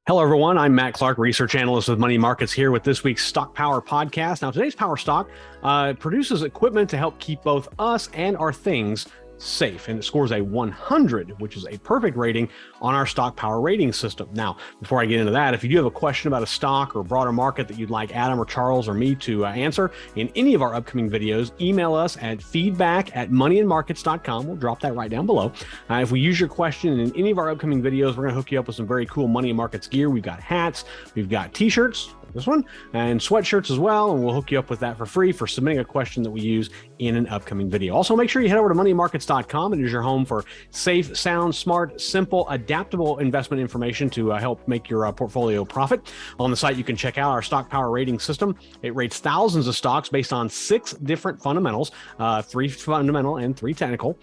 Hello, everyone. I'm Matt Clark, research analyst with Money Markets, here with this week's Stock Power podcast. Now, today's Power Stock produces equipment to help keep both us and our things safe, and it scores a 100, which is a perfect rating on our Stock Power rating system. Now, before I get into that, if you do have a question about a stock or broader market that you'd like Adam or Charles or me to answer in any of our upcoming videos, email us at feedback@moneyandmarkets.com. We'll drop that right down below. If we use your question in any of our upcoming videos, we're going to hook you up with some very cool Money and Markets gear. We've got hats, we've got t-shirts, this one, and sweatshirts as well, and we'll hook you up with that for free for submitting a question that we use in an upcoming video. Also, make sure you head over to moneymarkets.com. It is your home for safe, sound, smart, simple, adaptable investment information to help make your portfolio profit. On the site, you can check out our Stock Power rating system. It rates thousands of stocks based on 6 different fundamentals, 3 fundamental and 3 technical.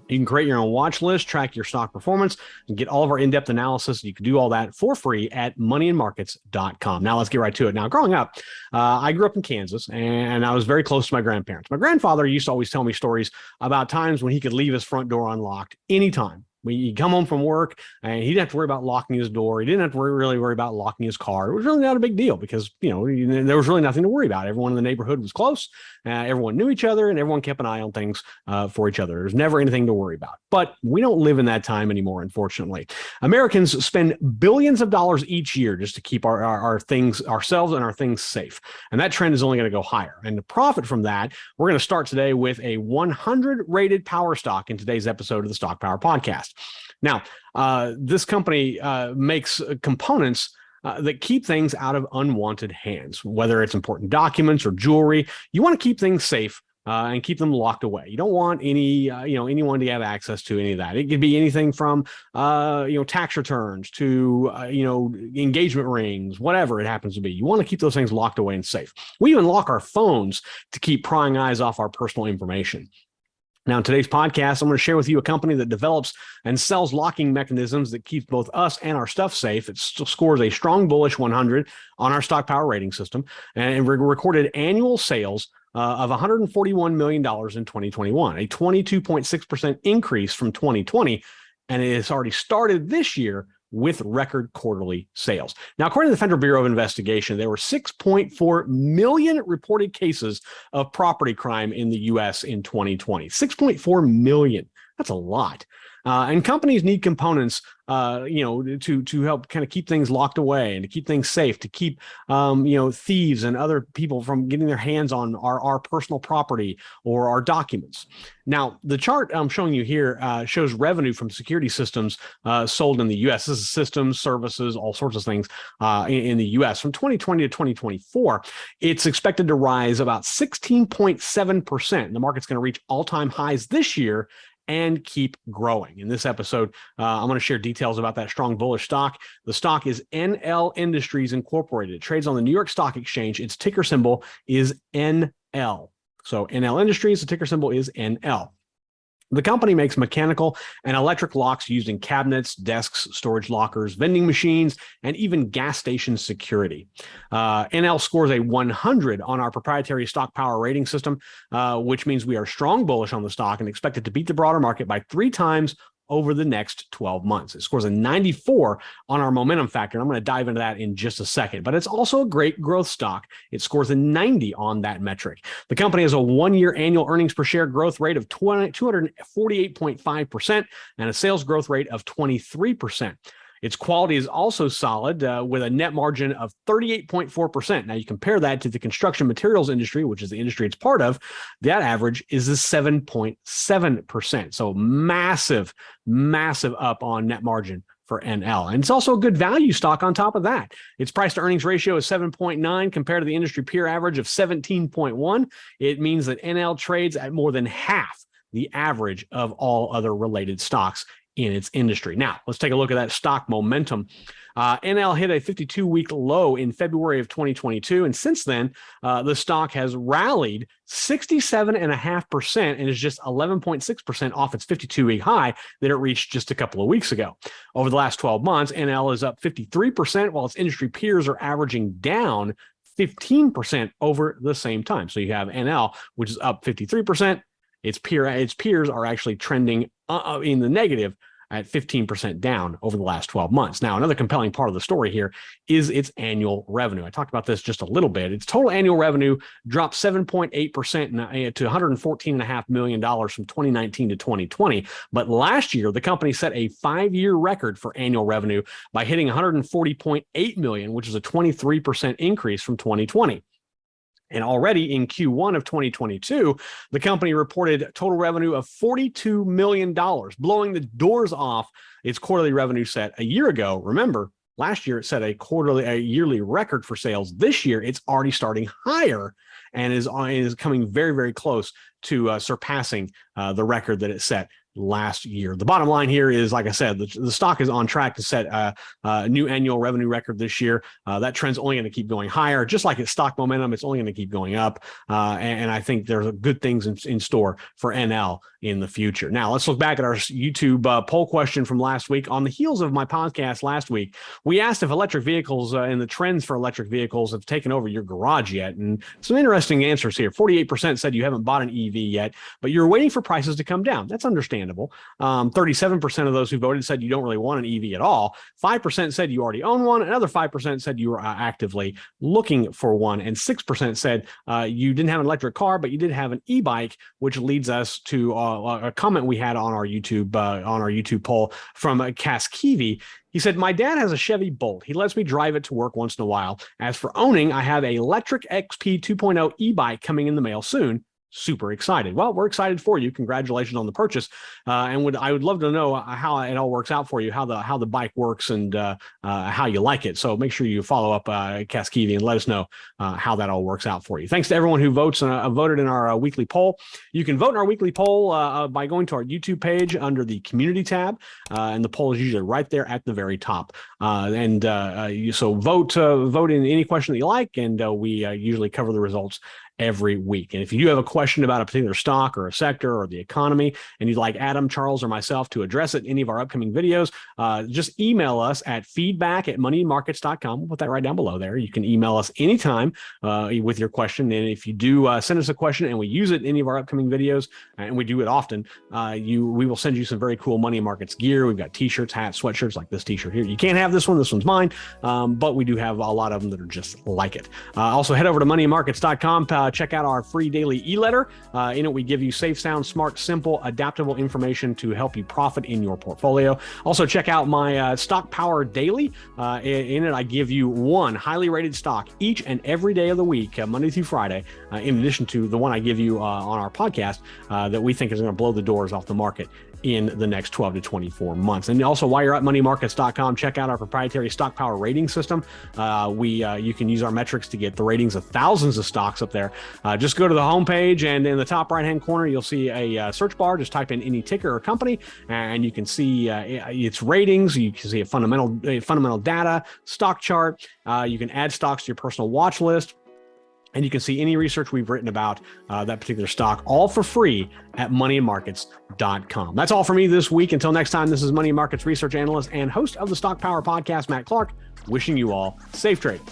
You can create your own watch list, track your stock performance, and get all of our in-depth analysis. You can do all that for free at moneyandmarkets.com. Now, let's get right to it. Now, growing up, I grew up in Kansas, and I was very close to my grandparents. My grandfather used to always tell me stories about times when he could leave his front door unlocked anytime. He'd come home from work and he didn't have to worry about locking his door. He didn't have to really worry about locking his car. It was really not a big deal because, there was really nothing to worry about. Everyone in the neighborhood was close. Everyone knew each other and everyone kept an eye on things for each other. There's never anything to worry about. But we don't live in that time anymore, unfortunately. Americans spend billions of dollars each year just to keep our things, ourselves and our things safe. And that trend is only going to go higher. And to profit from that, we're going to start today with a 100 rated power stock in today's episode of the Stock Power Podcast. Now, this company makes components that keep things out of unwanted hands, whether it's important documents or jewelry. You want to keep things safe and keep them locked away. You don't want anyone to have access to any of that. It could be anything from, tax returns to, engagement rings, whatever it happens to be. You want to keep those things locked away and safe. We even lock our phones to keep prying eyes off our personal information. Now, in today's podcast, I'm going to share with you a company that develops and sells locking mechanisms that keeps both us and our stuff safe. It scores a strong bullish 100 on our Stock Power rating system and recorded annual sales of $141 million in 2021, a 22.6% increase from 2020, and it has already started this year with record quarterly sales. Now, according to the Federal Bureau of Investigation, there were 6.4 million reported cases of property crime in the U.S. in 2020. 6.4 million. That's a lot. And companies need components, to help kind of keep things locked away and to keep things safe, to keep, thieves and other people from getting their hands on our personal property or our documents. Now, the chart I'm showing you here shows revenue from security systems sold in the U.S. This is systems, services, all sorts of things in the U.S. From 2020 to 2024, it's expected to rise about 16.7%. The market's going to reach all-time highs this year and keep growing. In this episode, I'm going to share details about that strong bullish stock. The stock is NL Industries Incorporated. It trades on the New York Stock Exchange. Its ticker symbol is NL. So NL Industries, the ticker symbol is NL. The company makes mechanical and electric locks used in cabinets, desks, storage lockers, vending machines, and even gas station security. NL scores a 100 on our proprietary Stock Power rating system, which means we are strong bullish on the stock and expect it to beat the broader market by 3 times over the next 12 months. It scores a 94 on our momentum factor. And I'm going to dive into that in just a second, but it's also a great growth stock. It scores a 90 on that metric. The company has a 1-year annual earnings per share growth rate of 248.5% and a sales growth rate of 23%. Its quality is also solid with a net margin of 38.4%. Now, you compare that to the construction materials industry, which is the industry it's part of. That average is a 7.7%. So massive up on net margin for NL. And it's also a good value stock on top of that. Its price to earnings ratio is 7.9 compared to the industry peer average of 17.1. It means that NL trades at more than half the average of all other related stocks in its industry. Now, let's take a look at that stock momentum. NL hit a 52-week low in February of 2022, and since then, the stock has rallied 67.5% and is just 11.6% off its 52-week high that it reached just a couple of weeks ago. Over the last 12 months, NL is up 53%, while its industry peers are averaging down 15% over the same time. So you have NL, which is up 53%. Its peers are actually trending in the negative at 15% down over the last 12 months. Now, another compelling part of the story here is its annual revenue. I talked about this just a little bit. Its total annual revenue dropped 7.8% to $114.5 million from 2019 to 2020. But last year, the company set a 5-year record for annual revenue by hitting $140.8 million, which is a 23% increase from 2020. And already in Q1 of 2022, the company reported total revenue of $42 million, blowing the doors off its quarterly revenue set a year ago. Remember, last year it set a yearly record for sales. This year, it's already starting higher and is coming very, very close to surpassing the record that it set last year. The bottom line here is, like I said, the stock is on track to set a new annual revenue record this year. That trend's only going to keep going higher. Just like its stock momentum, it's only going to keep going up. And I think there's good things in store for NL in the future. Now, let's look back at our YouTube poll question from last week. On the heels of my podcast last week, we asked if electric vehicles and the trends for electric vehicles have taken over your garage yet. And some interesting answers here. 48% said you haven't bought an EV yet, but you're waiting for prices to come down. That's understandable. 37% of those who voted said you don't really want an EV at all. 5% said you already own one. Another 5% said you were actively looking for one. And 6% said you didn't have an electric car, but you did have an e-bike, which leads us to a comment we had on our YouTube poll from Kaskivi. He said, my dad has a Chevy Bolt. He lets me drive it to work once in a while. As for owning, I have a electric XP 2.0 e-bike coming in the mail soon. Super excited. Well, we're excited for you. Congratulations on the purchase. I would love to know how it all works out for you, how the bike works and how you like it. So make sure you follow up Kaskivi and let us know how that all works out for you. Thanks to everyone who voted in our weekly poll. You can vote in our weekly poll by going to our YouTube page under the community tab, and the poll is usually right there at the very top. So vote in any question that you like, and we usually cover the results every week. And if you do have a question about a particular stock or a sector or the economy, and you'd like Adam, Charles, or myself to address it in any of our upcoming videos, just email us at feedback@moneymarkets.com. We'll put that right down below there. You can email us anytime with your question. And if you do send us a question and we use it in any of our upcoming videos, and we do it often, we will send you some very cool Money Markets gear. We've got t-shirts, hats, sweatshirts like this t-shirt here. You can't have this one. This one's mine. But we do have a lot of them that are just like it. Also, head over to moneymarkets.com. Check out our free daily e-letter. In it, we give you safe, sound, smart, simple, adaptable information to help you profit in your portfolio. Also, check out my Stock Power Daily. In it, I give you one highly rated stock each and every day of the week, Monday through Friday, in addition to the one I give you on our podcast that we think is going to blow the doors off the market in the next 12 to 24 months. And also, while you're at moneymarkets.com, check out our proprietary Stock Power rating system. You can use our metrics to get the ratings of thousands of stocks up there. Just go to the homepage, and in the top right-hand corner, you'll see a search bar. Just type in any ticker or company, and you can see its ratings. You can see a fundamental data, stock chart. You can add stocks to your personal watch list. And you can see any research we've written about that particular stock, all for free at moneymarkets.com. That's all for me this week. Until next time, this is Money Markets research analyst and host of the Stock Power podcast, Matt Clark, wishing you all safe trading.